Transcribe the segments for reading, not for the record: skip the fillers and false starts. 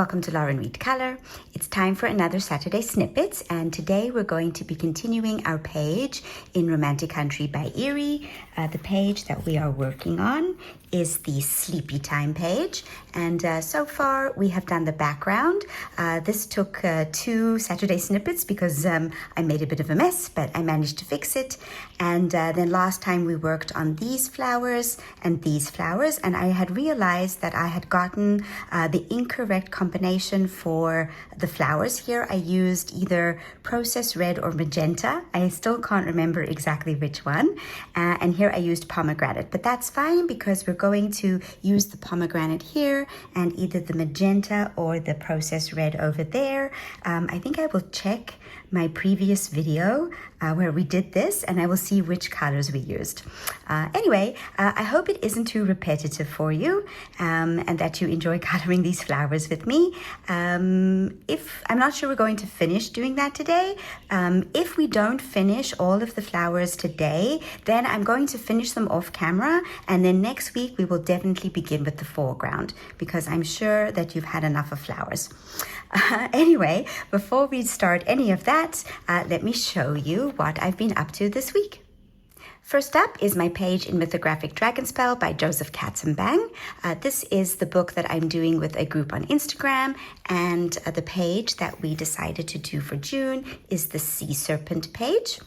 welcome to Lauren Reed Color. It's time for another Saturday Snippets, and today we're going to be continuing our page in Romantic Country by Eriy. The page that we are working on is the Sleepy Time page, and so far we have done the background. This took 2 Saturday Snippets because I made a bit of a mess, but I managed to fix it. And then last time we worked on these flowers and these flowers, and I had realized that I had gotten the incorrect combination for the flowers. Here I used either processed red or magenta. I still can't remember exactly which one. And here I used pomegranate, but that's fine because we're going to use the pomegranate here and either the magenta or the processed red over there. I think I will check my previous video where we did this, and I will see which colors we used. Anyway, I hope it isn't too repetitive for you, and that you enjoy coloring these flowers with me. If I'm not sure we're going to finish doing that today. If we don't finish all of the flowers today, then I'm going to finish them off camera, and then next week we will definitely begin with the foreground because I'm sure that you've had enough of flowers. Anyway, before we start any of that, let me show you what I've been up to this week. First up is my page in Mythographic Dragonspell by Joseph Katzenbang. This is the book that I'm doing with a group on Instagram, and the page that we decided to do for June is the Sea Serpent page.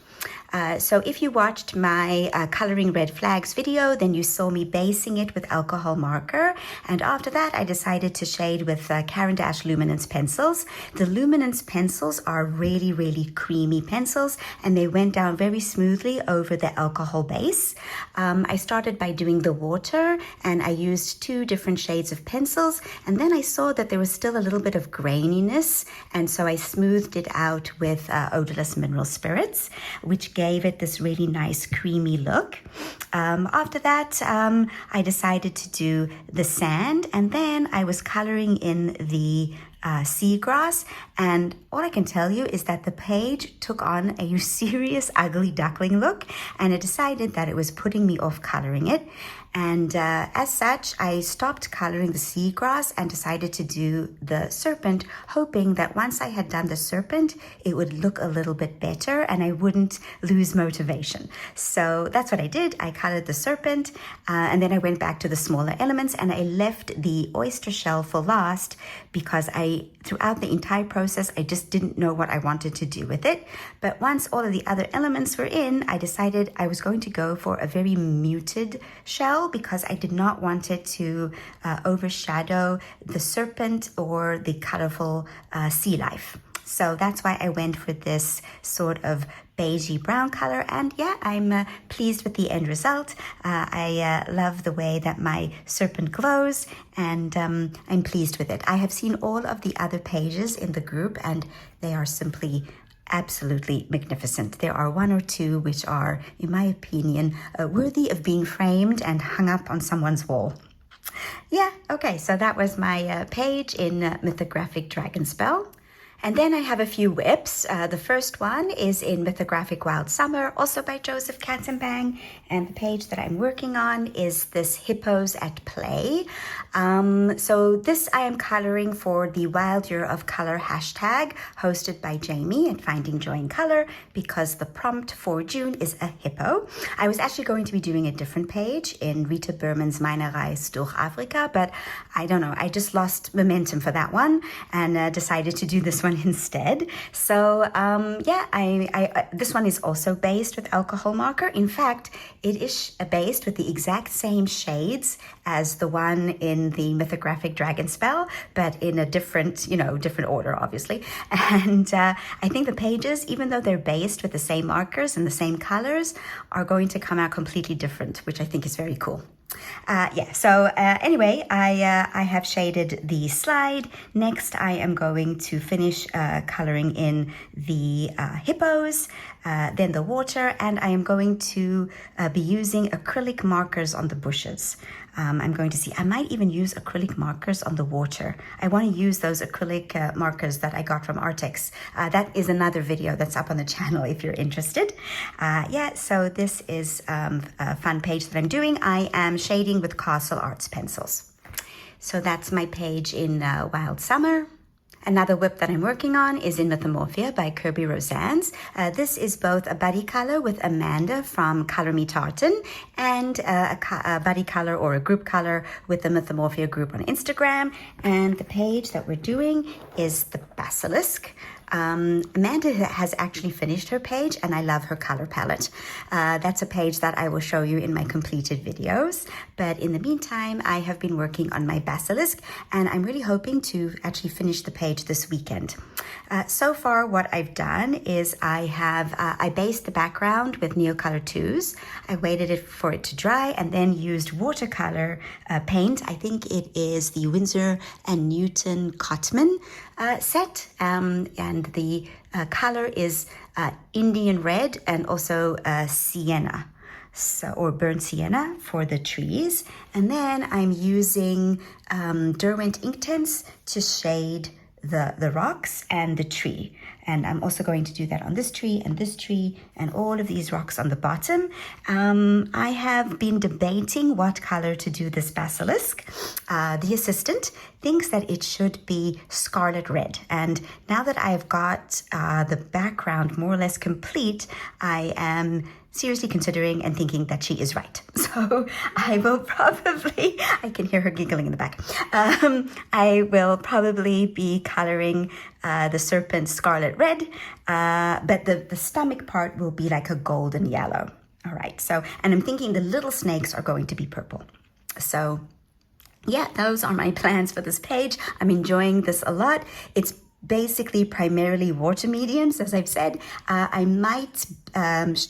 So if you watched my coloring red flags video, then you saw me basing it with alcohol marker. And after that, I decided to shade with Caran d'Ache Luminance pencils. The Luminance pencils are really, really creamy pencils, and they went down very smoothly over the alcohol base. I started by doing the water, and I used 2 different shades of pencils. And then I saw that there was still a little bit of graininess, and so I smoothed it out with odorless mineral spirits, which gave it this really nice creamy look. After that, I decided to do the sand, and then I was coloring in the seagrass, and all I can tell you is that the page took on a serious ugly duckling look, and I decided that it was putting me off coloring it. And as such, I stopped coloring the seagrass and decided to do the serpent, hoping that once I had done the serpent, it would look a little bit better and I wouldn't lose motivation. So that's what I did. I colored the serpent, and then I went back to the smaller elements, and I left the oyster shell for last because throughout the entire process, I just didn't know what I wanted to do with it. But once all of the other elements were in, I decided I was going to go for a very muted shell because I did not want it to overshadow the serpent or the colorful sea life. So that's why I went for this sort of beigey brown color, and yeah, I'm pleased with the end result. I love the way that my serpent glows, and I'm pleased with it. I have seen all of the other pages in the group, and they are simply absolutely magnificent. There are 1 or 2 which are, in my opinion, worthy of being framed and hung up on someone's wall. Yeah, okay, so that was my page in Mythographic Dragonspell. And then I have a few whips. The first one is in Mythographic Wild Summer, also by Joseph Katzenbang. And the page that I'm working on is this Hippos at Play. So this I am coloring for the Wild Year of Color hashtag hosted by Jamie at Finding Joy in Color, because the prompt for June is a hippo. I was actually going to be doing a different page in Rita Berman's Meine Reis durch Afrika, but I don't know, I just lost momentum for that one and decided to do this one instead. So yeah, this one is also based with alcohol marker. In fact, it is based with the exact same shades as the one in the Mythographic Dragonspell, but in a different, different order, obviously. And I think the pages, even though they're based with the same markers and the same colors, are going to come out completely different, which I think is very cool. Anyway, I have shaded the slide. Next, I am going to finish coloring in the hippos, then the water, and I am going to be using acrylic markers on the bushes. I'm going to see, I might even use acrylic markers on the water. I want to use those acrylic markers that I got from Artex. That is another video that's up on the channel if you're interested. So this is a fun page that I'm doing. I am shading with Castle Arts pencils. So that's my page in Wild Summer. Another whip that I'm working on is in Mythomorphia by Kirby Rosannes. This is both a buddy color with Amanda from Color Me Tartan and a buddy color or a group color with the Mythomorphia group on Instagram. And the page that we're doing is the Basilisk. Amanda has actually finished her page and I love her color palette. That's a page that I will show you in my completed videos. But in the meantime, I have been working on my Basilisk and I'm really hoping to actually finish the page this weekend. So far, what I've done is I based the background with Neocolor 2s. I waited for it to dry and then used watercolor paint. I think it is the Winsor & Newton Cotman set, and the color is Indian red and also sienna, or burnt sienna for the trees. And then I'm using Derwent Inktense to shade the rocks and the tree. And I'm also going to do that on this tree and all of these rocks on the bottom. I have been debating what color to do this basilisk. The assistant thinks that it should be scarlet red. And now that I've got the background more or less complete, I am seriously considering and thinking that she is right. So I will probably, I can hear her giggling in the back. I will probably be coloring the serpent scarlet red, but the stomach part will be like a golden yellow. All right, so, and I'm thinking the little snakes are going to be purple. So yeah, those are my plans for this page. I'm enjoying this a lot. It's basically primarily water mediums, as I've said. I might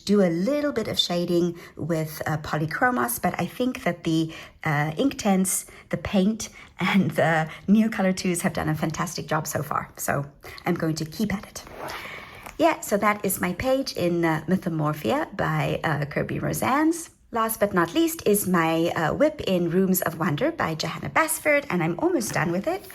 do a little bit of shading with polychromos, but I think that the Inktense, the paint, and the Neocolor 2s have done a fantastic job so far. So I'm going to keep at it. Yeah, so that is my page in Mythomorphia by Kirby Rosannes. Last but not least is my whip in Rooms of Wonder by Johanna Basford, and I'm almost done with it.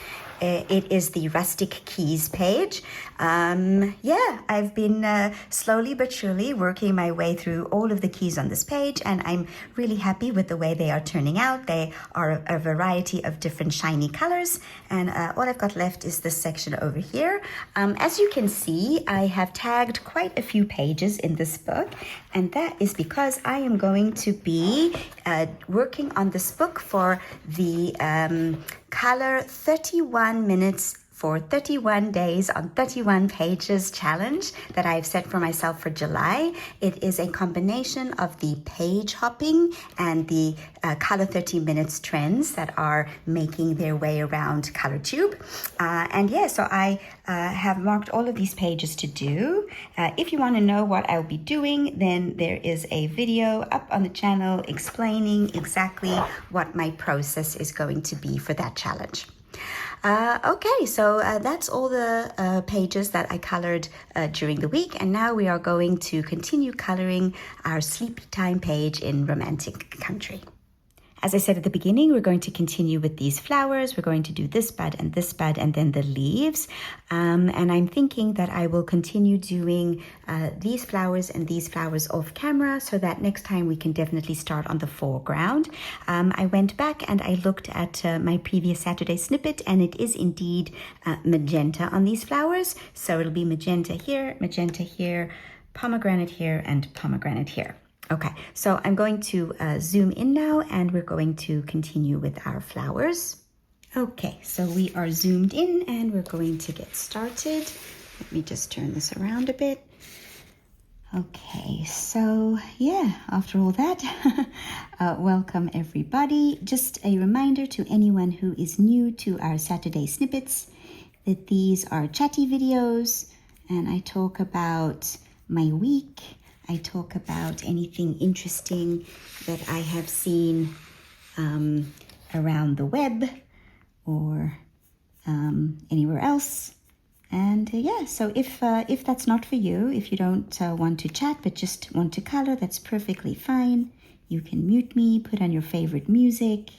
It is the Rustic Keys page. Yeah, I've been slowly but surely working my way through all of the keys on this page, and I'm really happy with the way they are turning out. They are a variety of different shiny colors, and all I've got left is this section over here. As you can see, I have tagged quite a few pages in this book, and that is because I am going to be working on this book for the Color 31 minutes for 31 days on 31 pages challenge that I've set for myself for July. It is a combination of the page hopping and the Color 30 minutes trends that are making their way around ColorTube. And yeah, so I have marked all of these pages to do. If you want to know what I'll be doing, then there is a video up on the channel explaining exactly what my process is going to be for that challenge. Okay, so that's all the pages that I colored during the week, and now we are going to continue coloring our sleepy time page in Romantic Country. As I said at the beginning, we're going to continue with these flowers. We're going to do this bud and then the leaves. And I'm thinking that I will continue doing these flowers and these flowers off camera so that next time we can definitely start on the foreground. I went back and I looked at my previous Saturday snippet, and it is indeed magenta on these flowers. So it'll be magenta here, pomegranate here, and pomegranate here. Okay, so I'm going to zoom in now, and we're going to continue with our flowers. Okay, so we are zoomed in and we're going to get started. Let me just turn this around a bit. Okay, so yeah, after all that, welcome everybody. Just a reminder to anyone who is new to our Saturday snippets that these are chatty videos, and I talk about my week. I talk about anything interesting that I have seen around the web or anywhere else. And yeah, so if that's not for you, if you don't want to chat but just want to color, that's perfectly fine. You can mute me, put on your favorite music,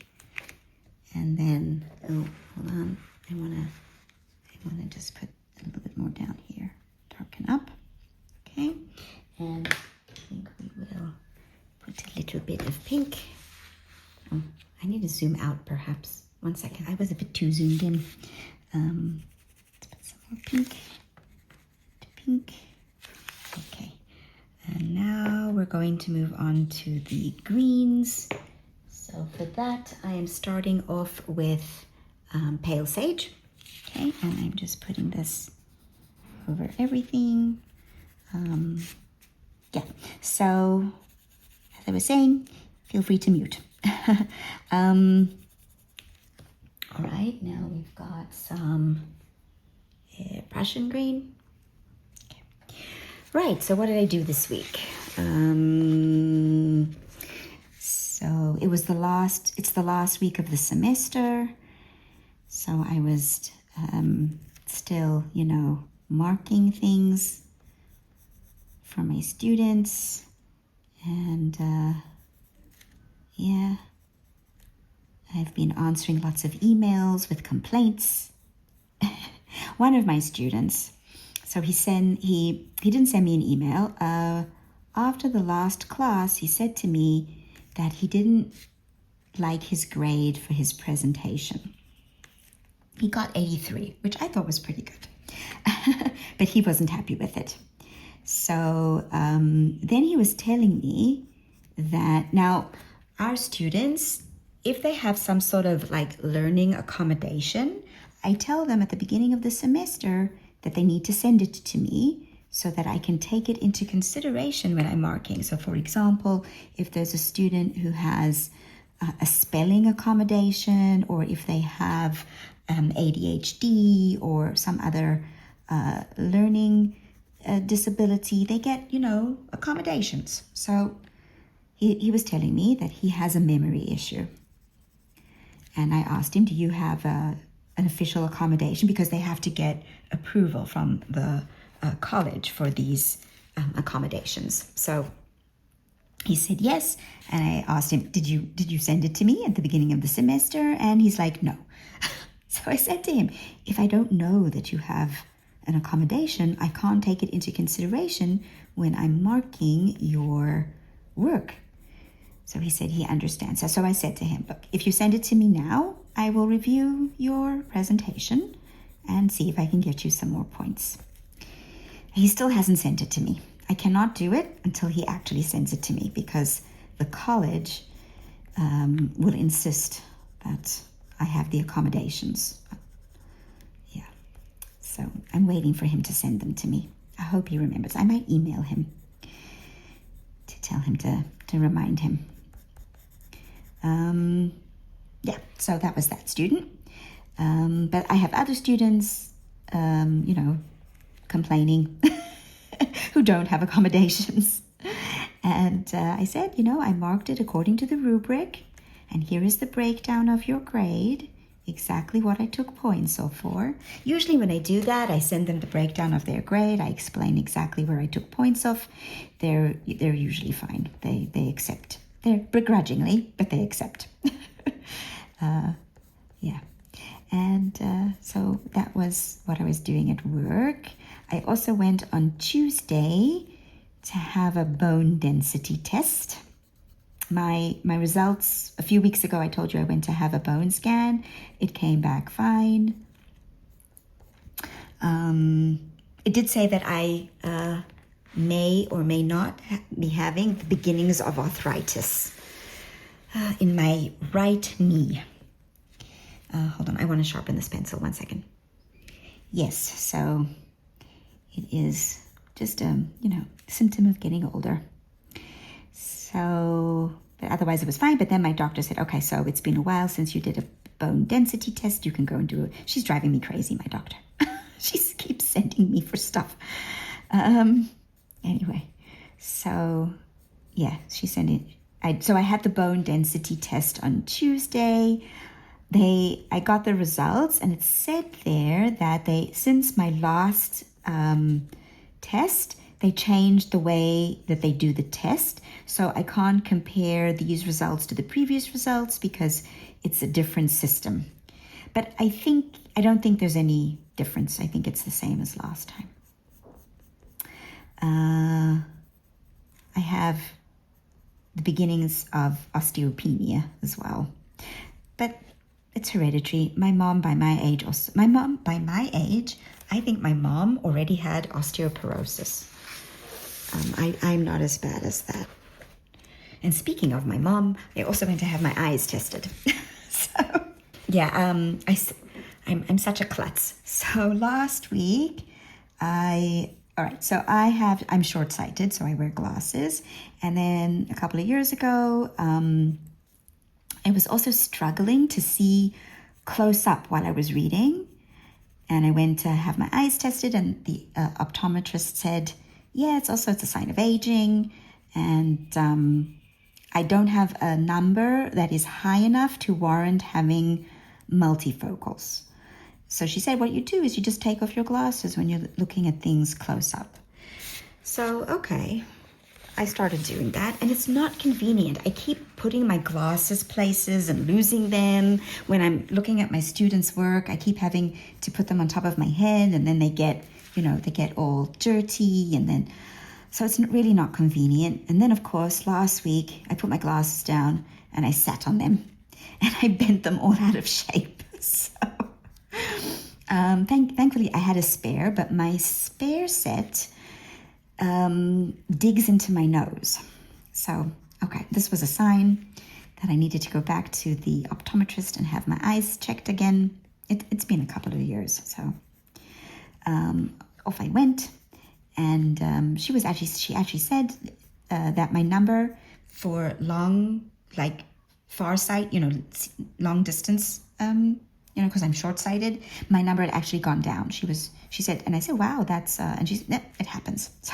and then, oh, hold on, I wanna just put a little bit more down here, darken up, okay? And I think we will put a little bit of pink. Oh, I need to zoom out perhaps. One second, I was a bit too zoomed in. Let's put some more pink. Pink. Okay. And now we're going to move on to the greens. So for that, I am starting off with pale sage. Okay, and I'm just putting this over everything. Yeah, so as I was saying, feel free to mute. All right, now we've got some Prussian green. Okay. Right, so what did I do this week? So it's the last week of the semester. So I was still, marking things for my students. And yeah, I've been answering lots of emails with complaints. One of my students, so he didn't send me an email. After the last class, he said to me that he didn't like his grade for his presentation. He got 83, which I thought was pretty good, but he wasn't happy with it. So then he was telling me that now our students, if they have some sort of learning accommodation, I tell them at the beginning of the semester that they need to send it to me so that I can take it into consideration when I'm marking. So for example, if there's a student who has a spelling accommodation, or if they have ADHD or some other learning disability, they get, accommodations. So he was telling me that he has a memory issue. And I asked him, do you have an official accommodation? Because they have to get approval from the college for these accommodations. So he said yes, and I asked him, did you send it to me at the beginning of the semester? And he's like, no. So I said to him, if I don't know that you have an accommodation, I can't take it into consideration when I'm marking your work. So he said he understands. So I said to him, look, if you send it to me now, I will review your presentation and see if I can get you some more points. He still hasn't sent it to me. I cannot do it until he actually sends it to me, because the college will insist that I have the accommodations. Yeah. So I'm waiting for him to send them to me. I hope he remembers. I might email him to tell him to remind him. Yeah, so that was that student. But I have other students, complaining who don't have accommodations. And I said, I marked it according to the rubric, and here is the breakdown of your grade, exactly what I took points off for. Usually when I do that, I send them the breakdown of their grade. I explain exactly where I took points off. They're usually fine. They accept. They're begrudgingly, but they accept. Yeah. And so that was what I was doing at work. I also went on Tuesday to have a bone density test. My results, a few weeks ago, I told you I went to have a bone scan. It came back fine. It did say that I may or may not be having the beginnings of arthritis in my right knee. Hold on, I want to sharpen this pencil. 1 second. Yes, so it is just a, symptom of getting older. So, but otherwise it was fine. But then my doctor said, okay, so it's been a while since you did a bone density test. You can go and do it. She's driving me crazy, my doctor. She keeps sending me for stuff. Anyway, so yeah, she sent it. So I had the bone density test on Tuesday. I got the results, and it said there that since my last test, they changed the way that they do the test. So I can't compare these results to the previous results because it's a different system. But I don't think there's any difference. I think it's the same as last time. I have the beginnings of osteopenia as well. But it's hereditary. My mom by my age also, my mom by my age, I think my mom already had osteoporosis. I'm not as bad as that. And speaking of my mom, I also went to have my eyes tested. So, yeah, I'm such a klutz. So last week, I'm short-sighted, so I wear glasses. And then a couple of years ago, I was also struggling to see close up while I was reading. And I went to have my eyes tested, and the optometrist said, yeah, it's a sign of aging. And I don't have a number that is high enough to warrant having multifocals. So she said, what you do is you just take off your glasses when you're looking at things close up. So, okay, I started doing that, and it's not convenient. I keep putting my glasses places and losing them. When I'm looking at my students' work, I keep having to put them on top of my head, and then they get all dirty, and then, so it's really not convenient. And then, of course, last week, I put my glasses down, and I sat on them, and I bent them all out of shape. So, thankfully, I had a spare, but my spare set digs into my nose. So, okay, this was a sign that I needed to go back to the optometrist and have my eyes checked again. It's been a couple of years, so off I went, and she actually said that my number for far sight, long distance, because I'm short-sighted, my number had actually gone down. She said, and I said, wow, that's, and she said, it happens. So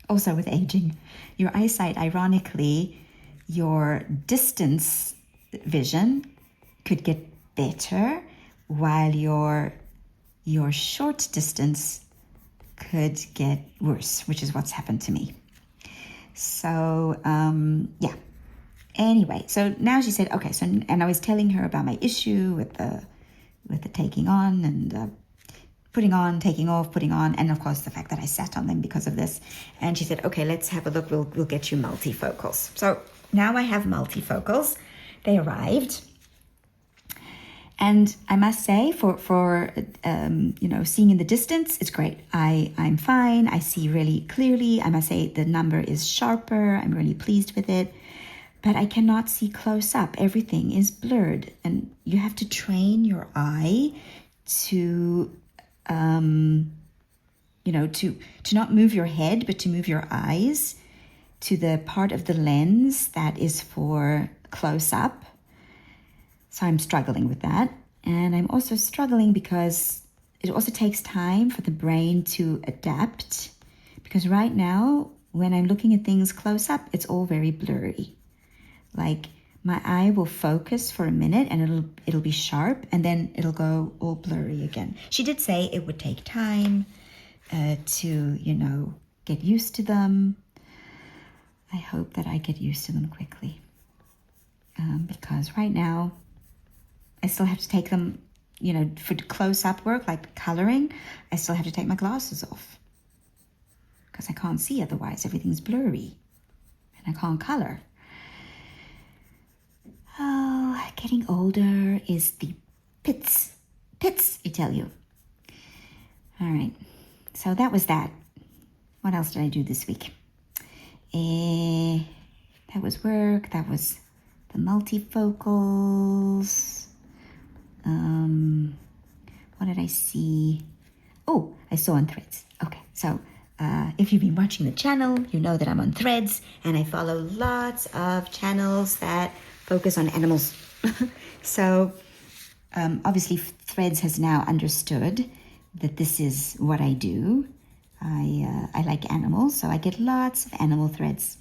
also with aging, your eyesight, ironically, your distance vision could get better while your short distance could get worse, which is what's happened to me. So, yeah. Anyway, so now she said, okay, so, and I was telling her about my issue with the taking on and putting on, taking off, putting on, and of course the fact that I sat on them because of this. And she said, okay, let's have a look. We'll get you multifocals. So now I have multifocals. They arrived. And I must say, for seeing in the distance, it's great. I'm fine. I see really clearly. I must say the number is sharper. I'm really pleased with it. But I cannot see close up. Everything is blurred. And you have to train your eye to not move your head, but to move your eyes to the part of the lens that is for close up. So I'm struggling with that. And I'm also struggling because it also takes time for the brain to adapt. Because right now, when I'm looking at things close up, it's all very blurry. Like my eye will focus for a minute and it'll be sharp, and then it'll go all blurry again. She did say it would take time to get used to them. I hope that I get used to them quickly, because right now I still have to take them, for close-up work like coloring. I still have to take my glasses off because I can't see otherwise. Everything's blurry and I can't color. Oh, getting older is the pits, I tell you. All right, so that was that. What else did I do this week? That was work. That was the multifocals. What did I see? Oh, I saw on Threads. Okay, so if you've been watching the channel, you know that I'm on Threads, and I follow lots of channels that focus on animals. So obviously Threads has now understood that this is what I do. I like animals, so I get lots of animal threads.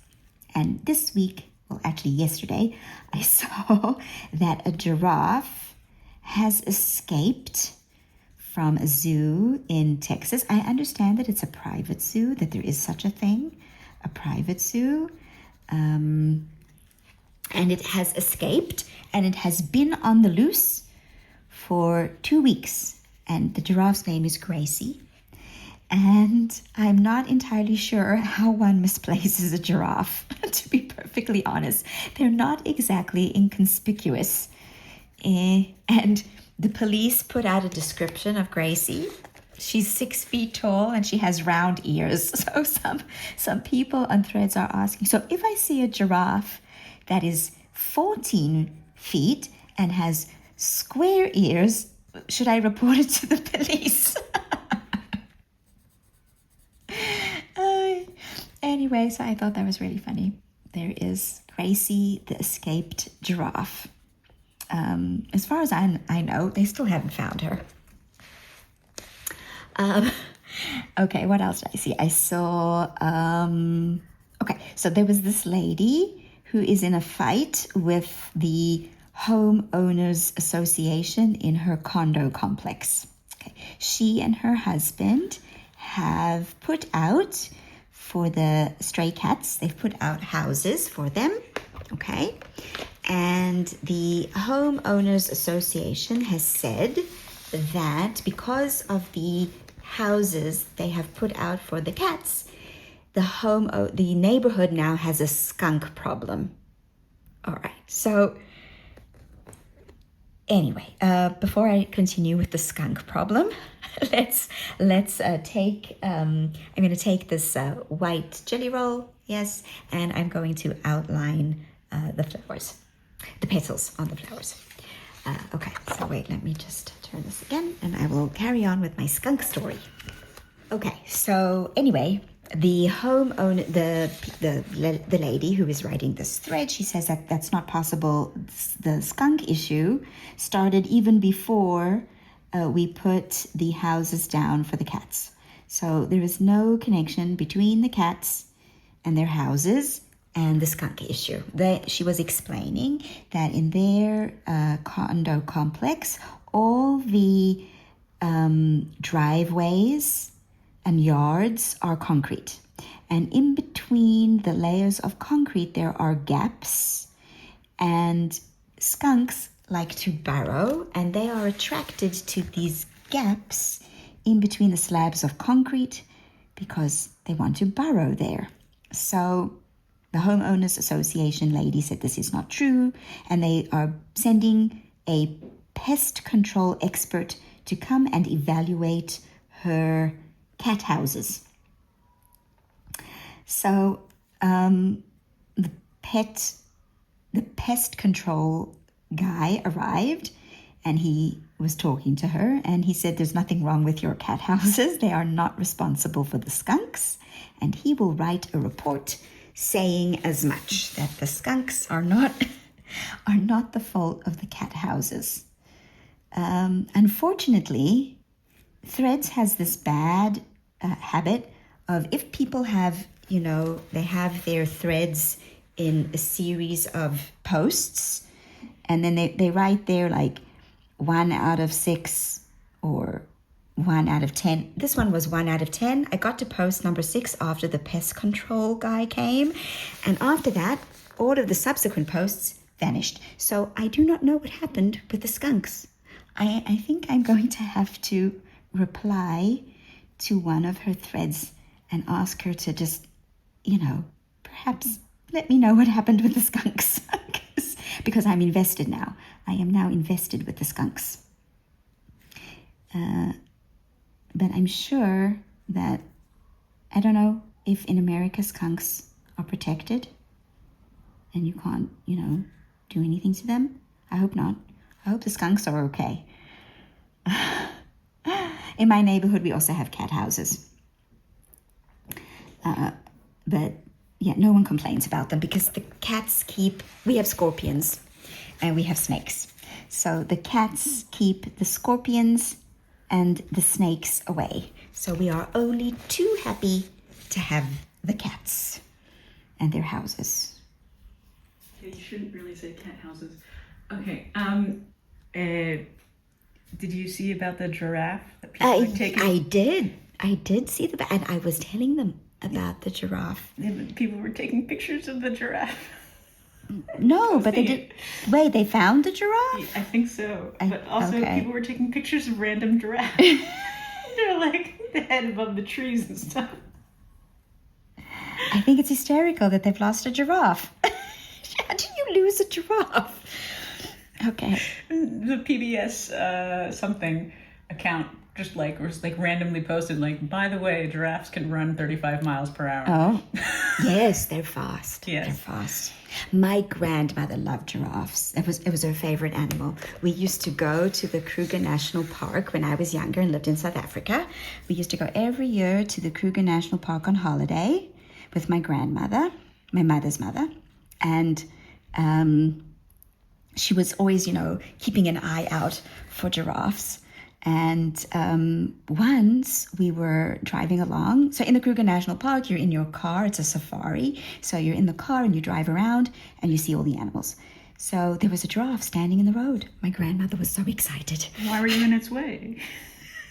And this week, well, actually yesterday, I saw that a giraffe has escaped from a zoo in Texas. I understand that it's a private zoo, that there is such a thing, a private zoo. And it has escaped, and it has been on the loose for 2 weeks. And the giraffe's name is Gracie. And I'm not entirely sure how one misplaces a giraffe, to be perfectly honest. They're not exactly inconspicuous And the police put out a description of Gracie. She's 6 feet tall and she has round ears. So some people on Threads are asking, so if I see a giraffe that is 14 feet and has square ears, should I report it to the police? Anyway, so I thought that was really funny. There is Gracie, the escaped giraffe. As far as I know, they still haven't found her. Okay, what else did I see? I saw, okay, so there was this lady who is in a fight with the homeowners association in her condo complex. Okay. She and her husband have put out for the stray cats, they've put out houses for them, okay? And the homeowners association has said that because of the houses they have put out for the cats, the neighborhood now has a skunk problem. All right, so anyway, before I continue with the skunk problem, let's take, I'm going to take this white jelly roll, yes, and I'm going to outline the flowers, the petals on the flowers. Okay, so wait, let me just turn this again and I will carry on with my skunk story. Okay, so anyway, the homeowner, the lady who is writing this thread, she says that that's not possible. The skunk issue started even before we put the houses down for the cats. So there is no connection between the cats and their houses and the skunk issue. She was explaining that in their condo complex, all the driveways and yards are concrete. And in between the layers of concrete, there are gaps. And skunks like to burrow, and they are attracted to these gaps in between the slabs of concrete because they want to burrow there. So the homeowners association lady said this is not true, and they are sending a pest control expert to come and evaluate her cat houses. So the pest control guy arrived and he was talking to her and he said, there's nothing wrong with your cat houses. They are not responsible for the skunks. And he will write a report saying as much, that the skunks are not the fault of the cat houses. Unfortunately, Threads has this bad habit of, if people have, they have their threads in a series of posts, and then they write there like 1 out of 6 or 1 out of 10. This one was 1 out of 10. I got to post number 6 after the pest control guy came. And after that, all of the subsequent posts vanished. So I do not know what happened with the skunks. I think I'm going to have to reply to one of her threads and ask her to just, perhaps let me know what happened with the skunks. Because I'm invested now. I am now invested with the skunks. But I'm sure that, I don't know if in America skunks are protected and you can't, do anything to them. I hope not. I hope the skunks are okay. In my neighborhood, we also have cat houses. But yeah, no one complains about them because the cats we have scorpions and we have snakes. So the cats keep the scorpions and the snakes away. So we are only too happy to have the cats and their houses. Yeah, you shouldn't really say cat houses. Okay. Did you see about the giraffe that people are taking? I did see and I was telling them about the giraffe. People were taking pictures of the giraffe. No, but they did. Wait, they found the giraffe? Yeah, I think so. But also people were taking pictures of random giraffes. They're like the head above the trees and stuff. I think it's hysterical that they've lost a giraffe. How did you lose a giraffe? Okay. The PBS something account just was randomly posted by the way, giraffes can run 35 miles per hour. Oh, yes, they're fast. Yes. They're fast. My grandmother loved giraffes. It was her favorite animal. We used to go to the Kruger National Park when I was younger and lived in South Africa. We used to go every year to the Kruger National Park on holiday with my grandmother, my mother's mother, and she was always, keeping an eye out for giraffes. And once we were driving along. So in the Kruger National Park, you're in your car. It's a safari. So you're in the car and you drive around and you see all the animals. So there was a giraffe standing in the road. My grandmother was so excited. Why were you in its way?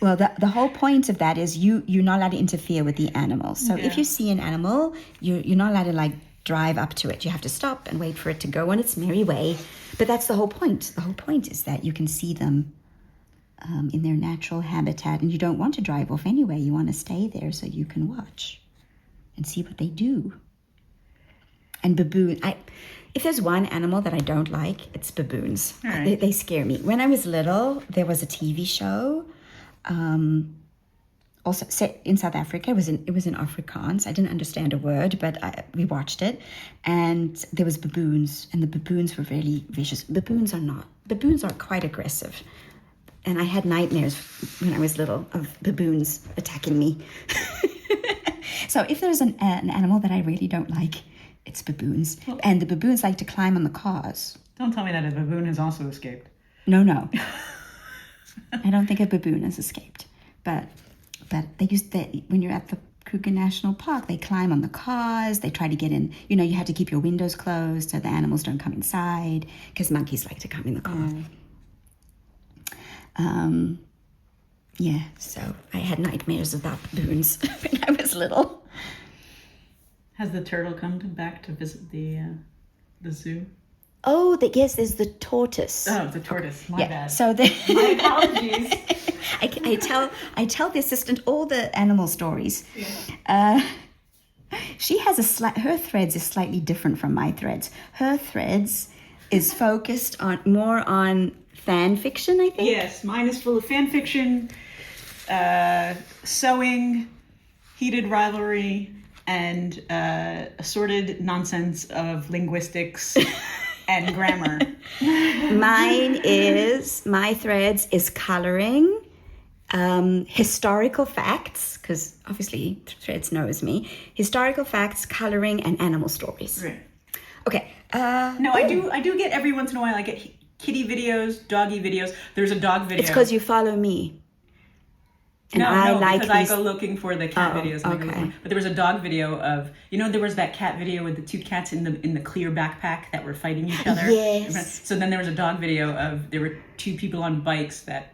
Well, the whole point of that is you're not allowed to interfere with the animal. So if you see an animal, you're not allowed to drive up to it. You have to stop and wait for it to go on its merry way. But that's the whole point. The whole point is that you can see them in their natural habitat, and you don't want to drive off anyway. You want to stay there so you can watch and see what they do. And baboon, if there's one animal that I don't like, it's baboons. Right. They scare me. When I was little, there was a TV show, also set in South Africa. It was in Afrikaans. I didn't understand a word, but we watched it, and there was baboons, and the baboons were really vicious. Baboons are quite aggressive. And I had nightmares when I was little of baboons attacking me. So if there's an animal that I really don't like, it's baboons. And the baboons like to climb on the cars. Don't tell me that a baboon has also escaped. No. I don't think a baboon has escaped. But they used that when you're at the Kruger National Park, they climb on the cars. They try to get in. You had to keep your windows closed so the animals don't come inside, because monkeys like to come in the car. So I had nightmares about baboons when I was little. Has the turtle come back to visit the zoo? Oh, yes, there's the tortoise. Oh, the tortoise. My bad. So my apologies. I tell the assistant all the animal stories. Yeah. She has her threads is slightly different from my threads. Her threads is focused more on fan fiction, I think. Yes, mine is full of fan fiction, sewing, heated rivalry, and assorted nonsense of linguistics and grammar. My threads is coloring, historical facts, because obviously Threads knows me, historical facts, coloring, and animal stories. Right. Okay. I do get every once in a while, I get kitty videos, doggy videos. There's a dog video. It's because you follow me. And because I go looking for the cat videos. Okay. But there was a dog video of, there was that cat video with the two cats in the clear backpack that were fighting each other. Yes. So then there was a dog video of, there were two people on bikes that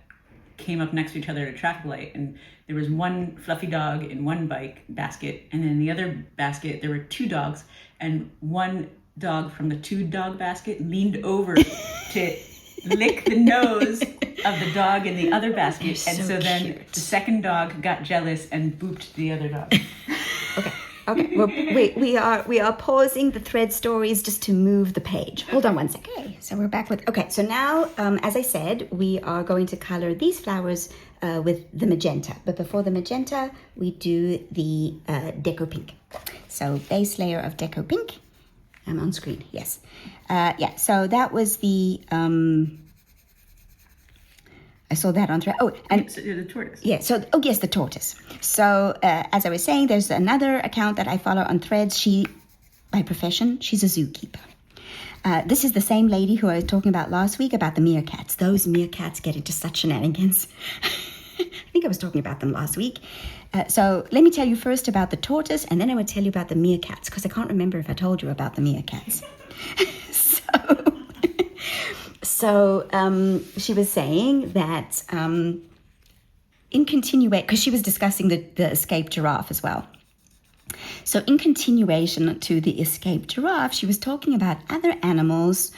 came up next to each other at a traffic light, and there was one fluffy dog in one bike basket, and then in the other basket there were two dogs, and one dog from the two dog basket leaned over to lick the nose of the dog in the other basket, and so then cute. The second dog got jealous and booped the other dog. Okay. Well, we are pausing the thread stories just to move the page. Hold on one second. Okay, so we're back with. Okay, so now, as I said, we are going to color these flowers with the magenta. But before the magenta, we do the Deco Pink. So base layer of Deco Pink. I'm on screen. Yes. So that was the. I saw that on thread. Oh, and The tortoise. yeah. So, yes, the tortoise. So, as I was saying, there's another account that I follow on Threads. By profession, she's a zookeeper. This is the same lady who I was talking about last week about the meerkats. Those meerkats get into such shenanigans. I think I was talking about them last week. So let me tell you first about the tortoise, and then I would tell you about the meerkats, because I can't remember if I told you about the meerkats. So she was saying that in continuation, because she was discussing the escaped giraffe as well. So in continuation to the escaped giraffe, she was talking about other animals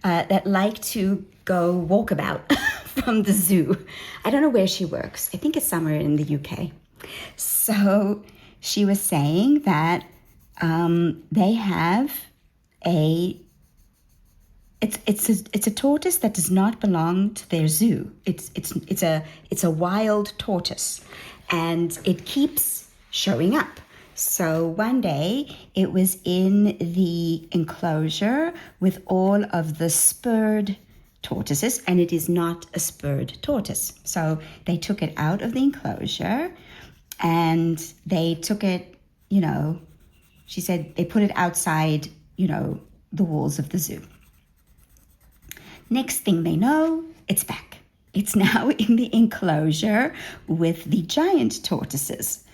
that like to go walkabout from the zoo. I don't know where she works. I think it's somewhere in the UK. So she was saying that they have a it's a tortoise that does not belong to their zoo. It's a wild tortoise, and it keeps showing up. So one day it was in the enclosure with all of the spurred tortoises, and it is not a spurred tortoise. So they took it out of the enclosure, and they took it, she said they put it outside, the walls of the zoo. Next thing they know, it's back. It's now in the enclosure with the giant tortoises.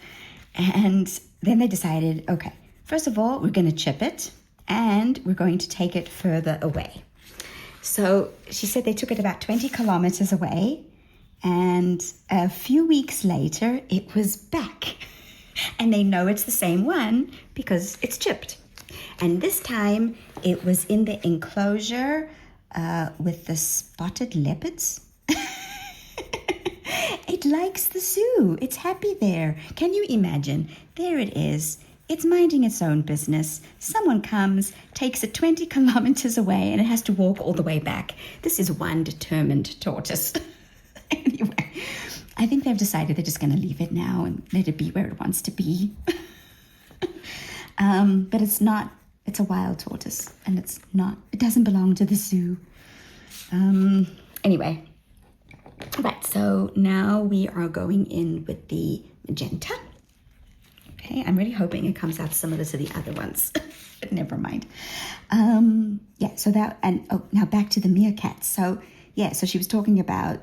And then they decided, okay, first of all, we're going to chip it and we're going to take it further away. So she said they took it about 20 kilometers away, and a few weeks later, it was back. And they know it's the same one because it's chipped. And this time it was in the enclosure with the spotted leopards. It likes the zoo. It's happy there. Can you imagine? There it is. It's minding its own business. Someone comes, takes it 20 kilometers away, and it has to walk all the way back. This is one determined tortoise. Anyway, I think they've decided they're just going to leave it now and let it be where it wants to be. But it's not. It's a wild tortoise, and it doesn't belong to the zoo. Anyway, right, so now we are going in with the magenta. Okay, I'm really hoping it comes out similar to the other ones, but never mind. So that, and now back to the meerkats. So she was talking about,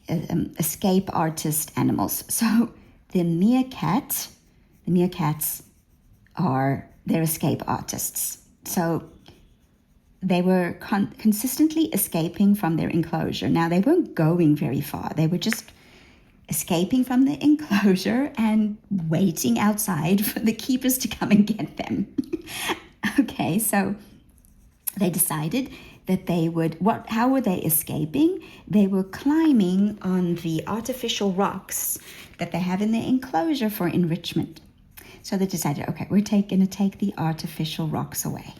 escape artist animals. So the meerkats they're escape artists. So they were consistently escaping from their enclosure. Now, they weren't going very far. They were just escaping from the enclosure and waiting outside for the keepers to come and get them. Okay, so they decided that they would, how were they escaping? They were climbing on the artificial rocks that they have in the enclosure for enrichment. So they decided, okay, we're going to take the artificial rocks away.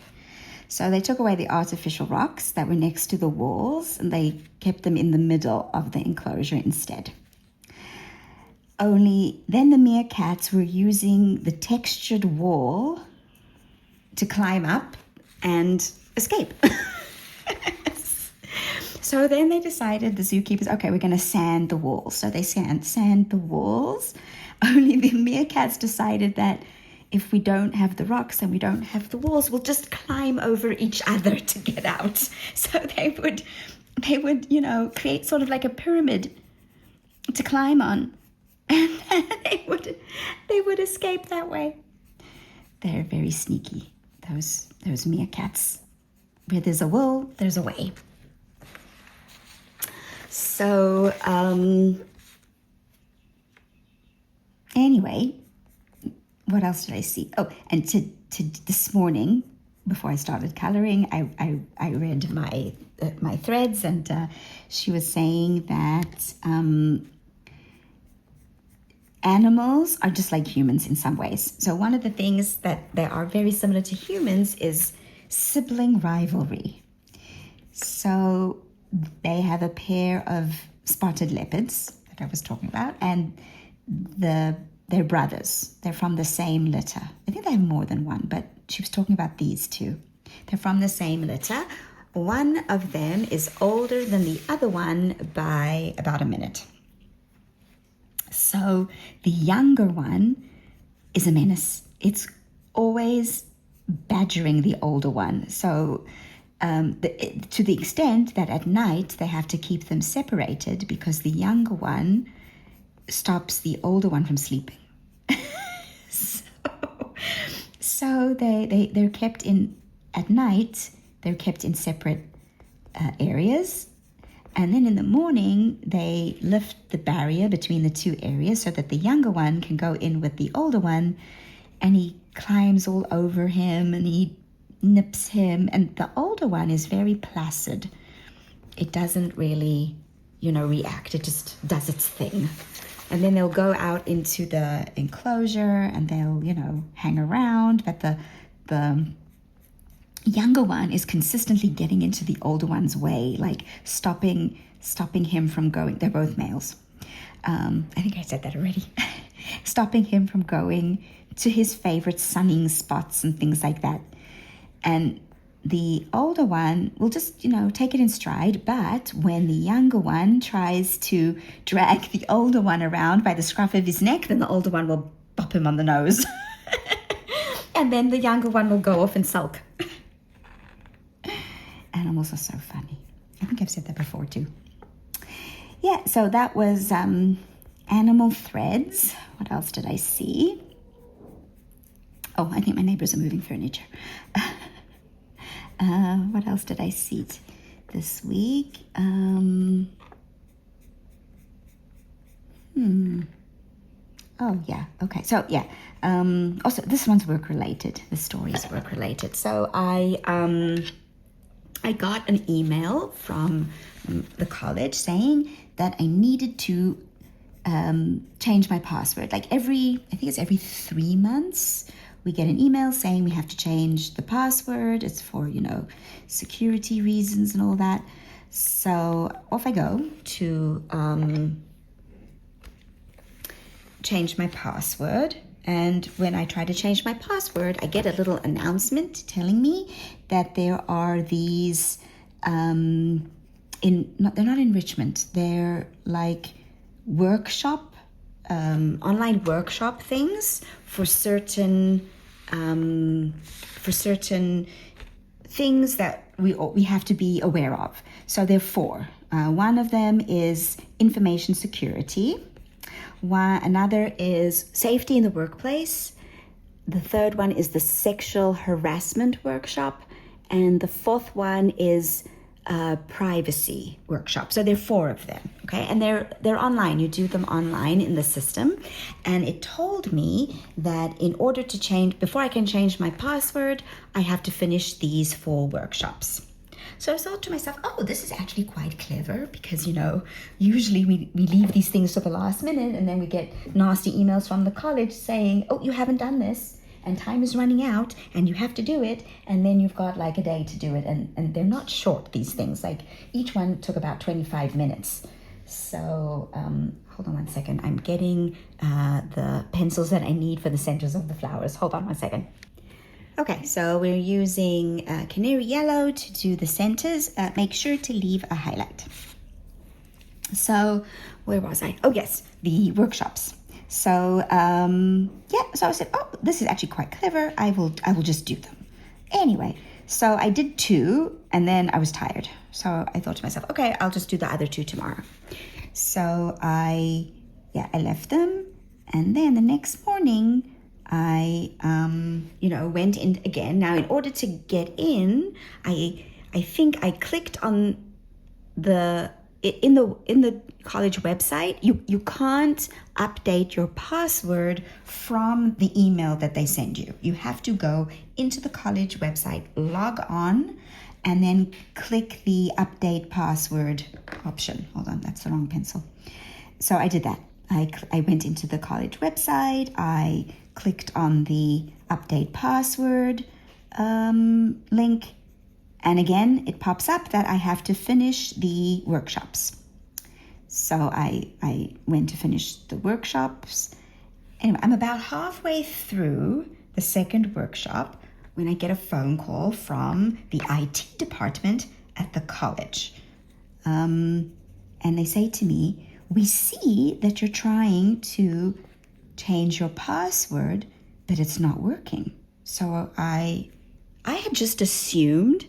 So they took away the artificial rocks that were next to the walls, and they kept them in the middle of the enclosure instead. Only then the meerkats were using the textured wall to climb up and escape. So then they decided, the zookeepers, okay, we're going to sand the walls. So they sand the walls. Only the meerkats decided that if we don't have the rocks and we don't have the walls, we'll just climb over each other to get out. So they would, create sort of like a pyramid to climb on, and they would escape that way. They're very sneaky, those meerkats. Where there's a will, there's a way. So anyway, what else did I see? Oh, and to this morning, before I started coloring, I read my threads, and she was saying that animals are just like humans in some ways. So one of the things that they are very similar to humans is sibling rivalry. So they have a pair of spotted leopards that I was talking about, and they're brothers. They're from the same litter. I think they have more than one, but she was talking about these two. They're from the same litter. One of them is older than the other one by about a minute. So the younger one is a menace. It's always badgering the older one. So to the extent that at night they have to keep them separated because the younger one stops the older one from sleeping. So they're kept in, at night, they're kept in separate areas. And then in the morning, they lift the barrier between the two areas so that the younger one can go in with the older one, and he climbs all over him and he nips him. And the older one is very placid. It doesn't really, react. It just does its thing. And then they'll go out into the enclosure and they'll, hang around. But younger one is consistently getting into the older one's way, like stopping him from going. They're both males. I think I said that already. Stopping him from going to his favorite sunning spots and things like that. And the older one will just, take it in stride. But when the younger one tries to drag the older one around by the scruff of his neck, then the older one will bop him on the nose. And then the younger one will go off and sulk. Animals are so funny. I think I've said that before too. Yeah, so that was animal threads. What else did I see? Oh, I think my neighbors are moving furniture. What else did I see this week? Oh, yeah. Okay. So, yeah. Also, this one's work-related. The story is work-related. So, I got an email from the college saying that I needed to change my password. Like I think it's every 3 months, we get an email saying we have to change the password. It's for, security reasons and all that. So off I go to change my password. And when I try to change my password, I get a little announcement telling me that there are these they're not enrichment, they're like workshop, online workshop things for certain things that we have to be aware of. So there are 4. One of them is information security. Another is safety in the workplace. The third one is the sexual harassment workshop. And the 4th one is privacy workshop. So there are 4 of them, okay? And they're online. You do them online in the system. And it told me that in order to before I can change my password, I have to finish these 4 workshops. So I thought to myself, oh, this is actually quite clever because, usually we leave these things to the last minute and then we get nasty emails from the college saying, oh, you haven't done this and time is running out and you have to do it. And then you've got like a day to do it. And they're not short, these things. Like each one took about 25 minutes. So hold on one second. I'm getting the pencils that I need for the centers of the flowers. Hold on one second. Okay, so we're using canary yellow to do the centers. Make sure to leave a highlight. So where was I? Oh, yes, the workshops. So, so I said, oh, this is actually quite clever. I will just do them. Anyway, so I did 2 and then I was tired. So I thought to myself, okay, I'll just do the other 2 tomorrow. So I left them. And then the next morning, I, went in again. Now, in order to get in, I think I clicked on in the college website. You can't update your password from the email that they send you. You have to go into the college website, log on, and then click the update password option. Hold on, that's the wrong pencil. So I did that. I went into the college website. I clicked on the update password link. And again, it pops up that I have to finish the workshops. So I went to finish the workshops. Anyway, I'm about halfway through the second workshop when I get a phone call from the IT department at the college. And they say to me, we see that you're trying to change your password, but it's not working. So I had just assumed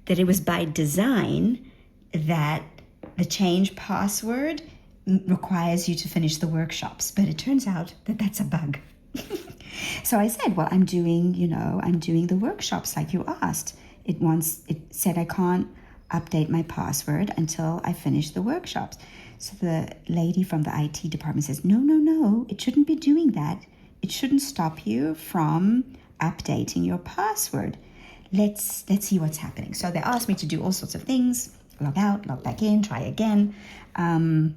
that it was by design that the change password requires you to finish the workshops, but it turns out that that's a bug. So I said, well, I'm doing the workshops like you asked. It said I can't update my password until I finish the workshops. So the lady from the IT department says, no, it shouldn't be doing that. It shouldn't stop you from updating your password. Let's see what's happening. So they asked me to do all sorts of things, log out, log back in, try again. And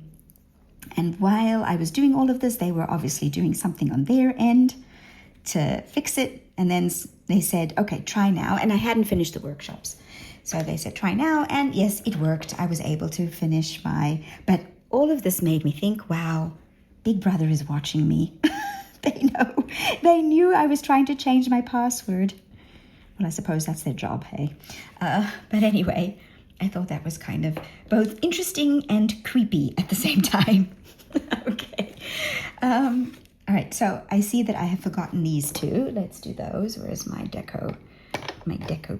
while I was doing all of this, they were obviously doing something on their end. to fix it. And then they said, okay, try now. And I hadn't finished the workshops. So they said, try now. And yes, it worked. I was able to finish but all of this made me think, wow, Big Brother is watching me. They knew I was trying to change my password. Well, I suppose that's their job, hey? But anyway, I thought that was kind of both interesting and creepy at the same time. Okay. All right, so I see that I have forgotten these two. Let's do those. Where's my deco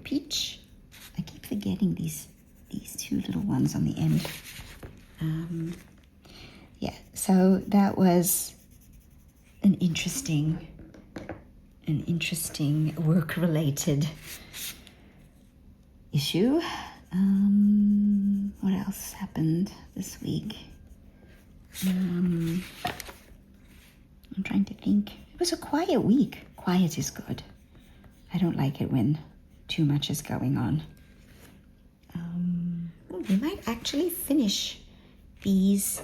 peach? I keep forgetting these two little ones on the end. Yeah, so that was an interesting work-related issue. What else happened this week? I'm trying to think. It was a quiet week. Quiet is good. I don't like it when too much is going on. We might actually finish these.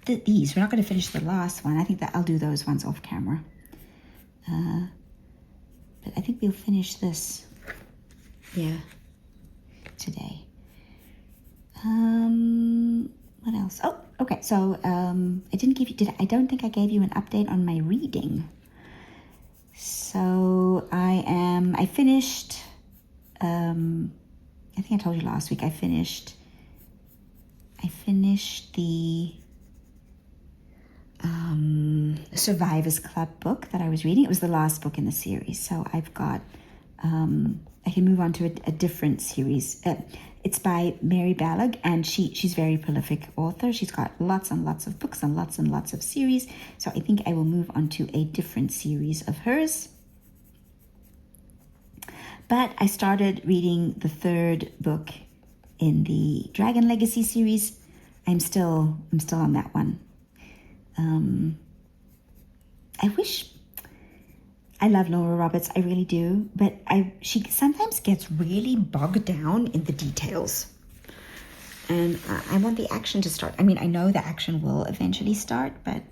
These. We're not going to finish the last one. I think that I'll do those ones off camera. But I think we'll finish this. Yeah. Today. What else? Oh, okay. So I didn't give you. I don't think I gave you an update on my reading. So I finished. I think I told you last week. I finished the Survivors Club book that I was reading. It was the last book in the series, so I've got. I can move on to a different series. It's by Mary Ballag, and she's a very prolific author. She's got lots and lots of books and lots of series. So I think I will move on to a different series of hers. But I started reading the third book in the Dragon Legacy series. I'm still on that one. I love Laura Roberts, I really do, but she sometimes gets really bogged down in the details. And I want the action to start. I mean, I know the action will eventually start, but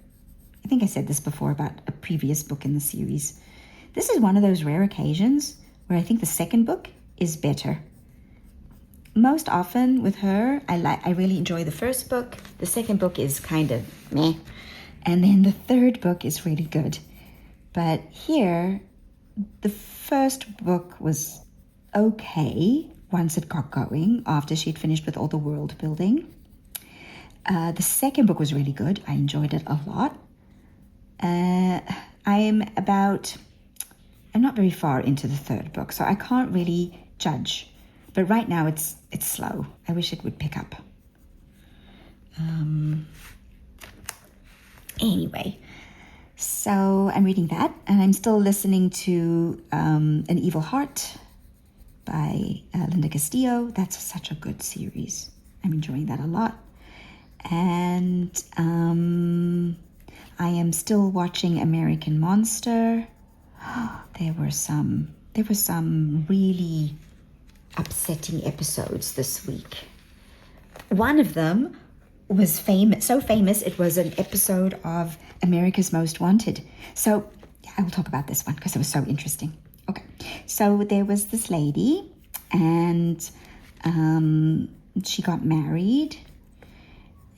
I think I said this before about a previous book in the series. This is one of those rare occasions where I think the second book is better. Most often with her, I really enjoy the first book. The second book is kind of meh. And then the third book is really good. But here, the first book was okay once it got going, after she'd finished with all the world building. The second book was really good. I enjoyed it a lot. I'm not very far into the third book, so I can't really judge. But right now it's slow. I wish it would pick up. Anyway, so I'm reading that, and I'm still listening to An Evil Heart by Linda Castillo. That's such a good series. I'm enjoying that a lot. And I am still watching American Monster. There were some really upsetting episodes this week. One of them was so famous it was an episode of America's Most Wanted. So I will talk about this one because it was so interesting. Okay, so there was this lady, and she got married,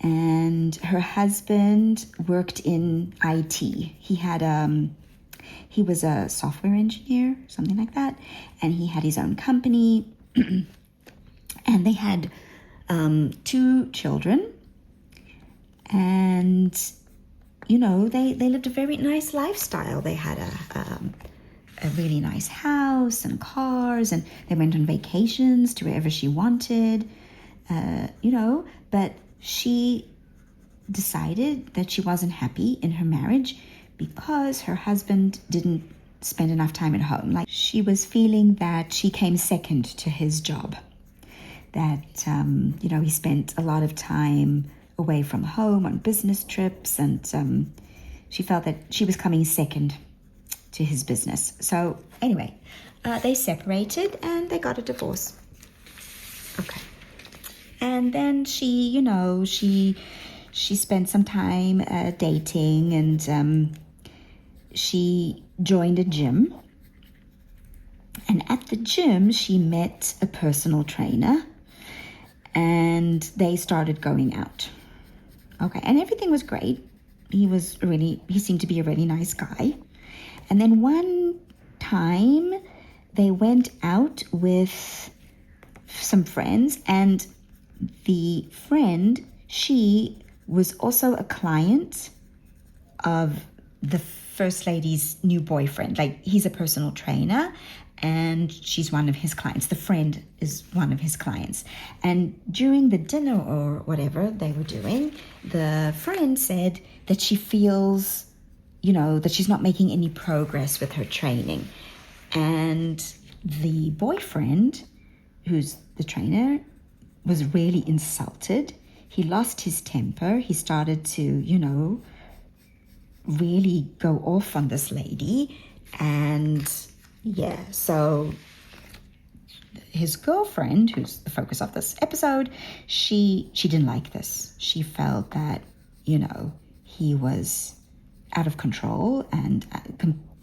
and her husband worked in IT. He was a software engineer, something like that, and he had his own company, and they had 2 children, and they lived a very nice lifestyle. They had a really nice house and cars, and they went on vacations to wherever she wanted, but she decided that she wasn't happy in her marriage because her husband didn't spend enough time at home. Like, she was feeling that she came second to his job, that he spent a lot of time away from home on business trips, and she felt that she was coming second to his business. So anyway, they separated and they got a divorce. Okay. And then she spent some time dating, and she joined a gym. And at the gym, she met a personal trainer. And they started going out. Okay, and everything was great. He seemed to be a really nice guy. And then one time, they went out with some friends, and the friend, she was also a client of the first lady's new boyfriend. Like, he's a personal trainer, and she's one of his clients. The friend is one of his clients. And during the dinner or whatever they were doing, the friend said that she feels, that she's not making any progress with her training. And the boyfriend, who's the trainer, was really insulted. He lost his temper. He started to, really go off on this lady. And yeah, so his girlfriend, who's the focus of this episode, she didn't like this. She felt that, he was out of control, and,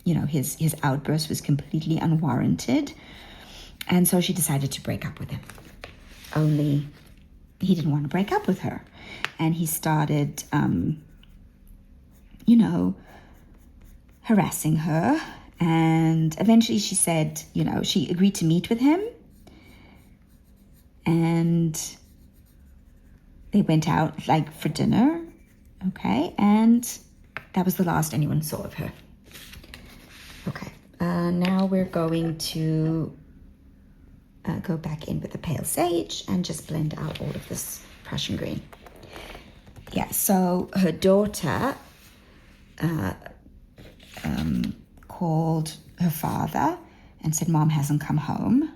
his outburst was completely unwarranted. And so she decided to break up with him. Only he didn't want to break up with her. And he started, harassing her. And eventually she said, she agreed to meet with him. And they went out for dinner. Okay. And that was the last anyone saw of her. Okay. Now we're going to go back in with the pale sage and just blend out all of this Prussian green. Yeah, so her daughter called her father and said, Mom hasn't come home.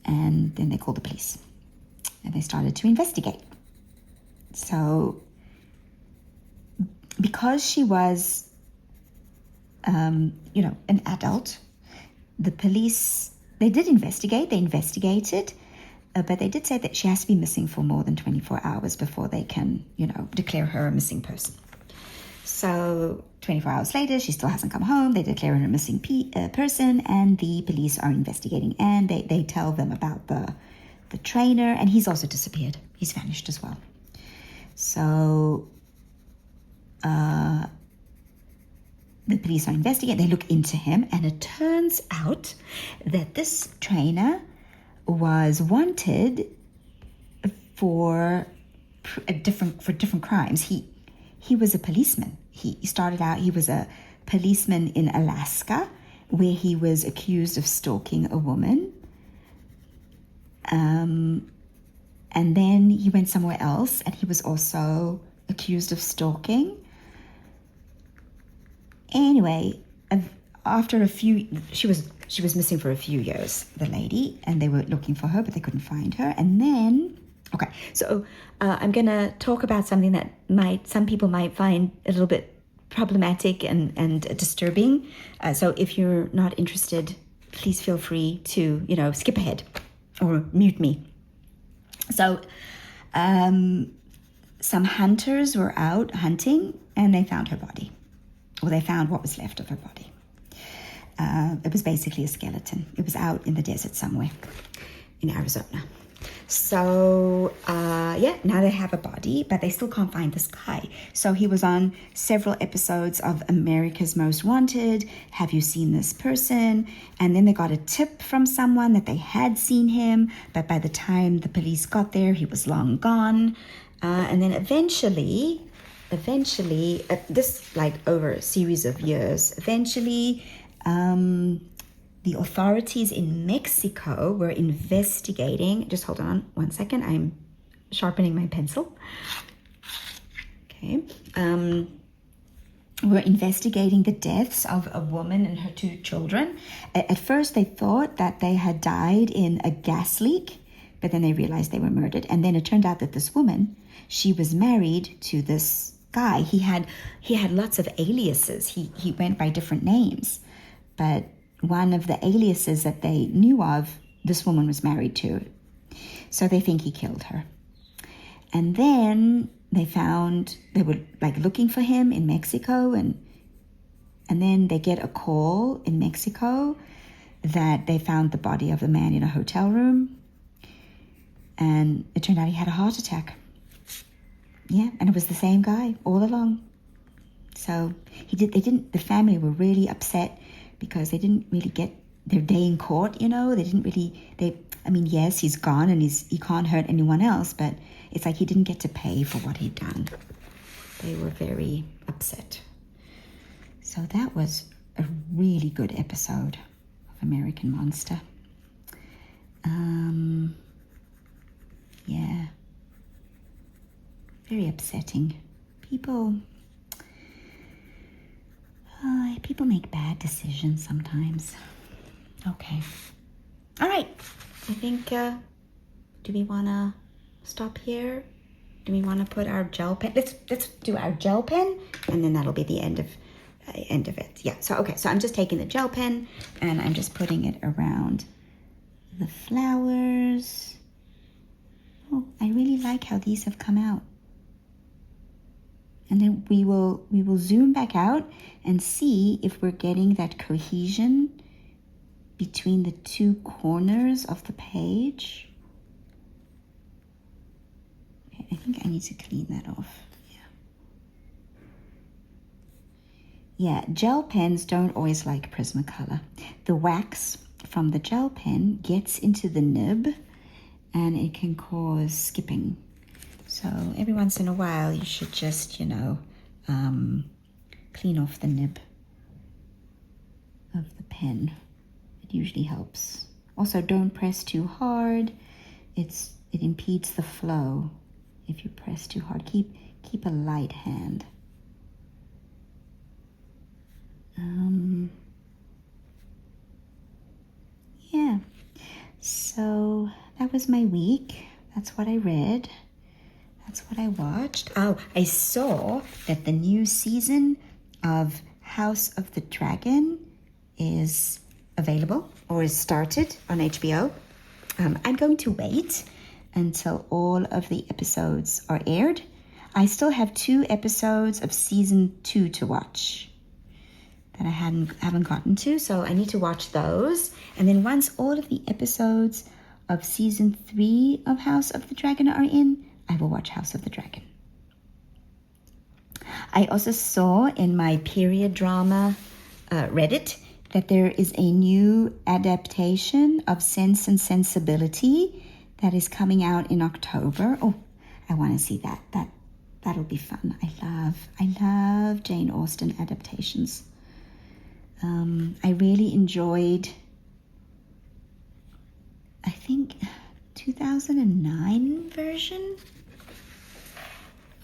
And then they called the police. And they started to investigate. So because she was, an adult, the police, they did investigate. They investigated. But they did say that she has to be missing for more than 24 hours before they can, declare her a missing person. So 24 hours later, she still hasn't come home. They declare her a missing person, and the police are investigating. And they tell them about the trainer, and he's also disappeared. He's vanished as well. So the police are investigating. They look into him, and it turns out that this trainer was wanted for different crimes. He was a policeman. He started out, he was a policeman in Alaska, where he was accused of stalking a woman. And then he went somewhere else, and he was also accused of stalking. Anyway, after she was missing for a few years, the lady, and they were looking for her, but they couldn't find her. And then, okay, so I'm gonna talk about something that some people might find a little bit problematic and disturbing. So if you're not interested, please feel free to, skip ahead or mute me. So, some hunters were out hunting, and they found her body. Or they found what was left of her body. It was basically a skeleton. It was out in the desert somewhere in Arizona. So, now they have a body, but they still can't find this guy. So he was on several episodes of America's Most Wanted. Have you seen this person? And then they got a tip from someone that they had seen him, but by the time the police got there, he was long gone. And then eventually, this over a series of years, the authorities in Mexico were investigating. Just hold on one second. I'm sharpening my pencil. Okay. Were investigating the deaths of a woman and her 2 children. At first, they thought that they had died in a gas leak, but then they realized they were murdered. And then it turned out that this woman, she was married to this guy. He had lots of aliases. He went by different names, but one of the aliases that they knew of, this woman was married to. So they think he killed her. And then they were looking for him in Mexico, and And then they get a call in Mexico that they found the body of a man in a hotel room. And it turned out he had a heart attack. Yeah, and it was the same guy all along. So the family were really upset because they didn't really get their day in court, you know. Yes, he's gone and he can't hurt anyone else, but it's like he didn't get to pay for what he'd done. They were very upset. So that was a really good episode of American Monster. Yeah. Very upsetting. People make bad decisions sometimes. Okay. All right. I think, do we want to stop here? Do we want to put our gel pen? Let's do our gel pen, and then that'll be the end of it. Yeah. So, okay. So I'm just taking the gel pen, and I'm just putting it around the flowers. Oh, I really like how these have come out. And then we will zoom back out and see if we're getting that cohesion between the two corners of the page. Okay, I think I need to clean that off. Yeah, gel pens don't always like Prismacolor. The wax from the gel pen gets into the nib and it can cause skipping. So every once in a while, you should just, clean off the nib of the pen. It usually helps. Also, don't press too hard. It impedes the flow if you press too hard. Keep a light hand. Yeah. So that was my week. That's what I read. That's what I watched. Oh, I saw that the new season of House of the Dragon is available or is started on HBO. I'm going to wait until all of the episodes are aired. I still have 2 episodes of season 2 to watch that I haven't gotten to, so I need to watch those. And then once all of the episodes of season 3 of House of the Dragon are in, I will watch House of the Dragon. I also saw in my period drama Reddit that there is a new adaptation of Sense and Sensibility that is coming out in October. Oh, I want to see that. That'll be fun. I love Jane Austen adaptations. I really enjoyed, I think, 2009 version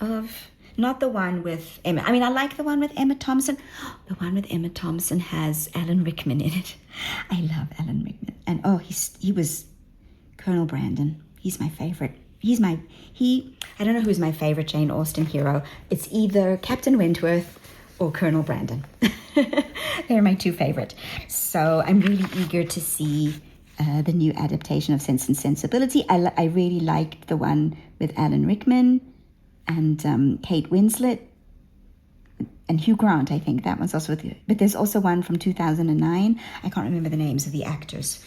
of, not the one with Emma. I mean, I like the one with Emma Thompson. The one with Emma Thompson has Alan Rickman in it. I love Alan Rickman. And he was Colonel Brandon. He's my favorite. I don't know who's my favorite Jane Austen hero. It's either Captain Wentworth or Colonel Brandon. They're my 2 favorite. So I'm really eager to see the new adaptation of Sense and Sensibility. I really liked the one with Alan Rickman and Kate Winslet and Hugh Grant. I think that one's also with you. But there's also one from 2009. I can't remember the names of the actors.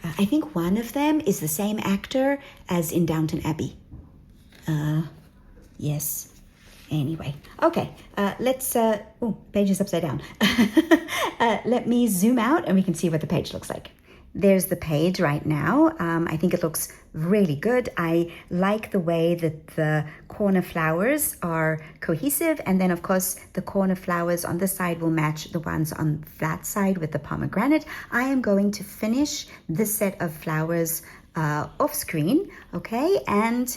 I think one of them is the same actor as in Downton Abbey. Yes. Anyway, okay, let's, page is upside down. Let me zoom out and we can see what the page looks like. There's the page right now. I think it looks really good. I like the way that the corner flowers are cohesive. And then, of course, the corner flowers on this side will match the ones on that side with the pomegranate. I am going to finish this set of flowers off screen, okay? And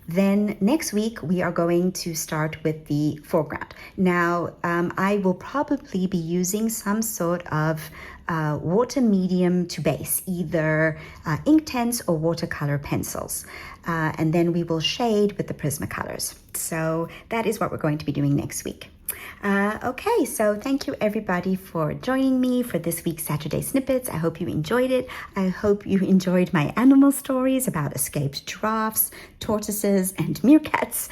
then next week we are going to start with the foreground. Now, I will probably be using some sort of water medium to base, either Inktense or watercolor pencils. And then we will shade with the Prismacolors. So that is what we're going to be doing next week. Okay, so thank you everybody for joining me for this week's Saturday Snippets. I hope you enjoyed it. I hope you enjoyed my animal stories about escaped giraffes, tortoises, and meerkats.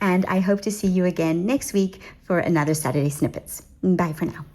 And I hope to see you again next week for another Saturday Snippets. Bye for now.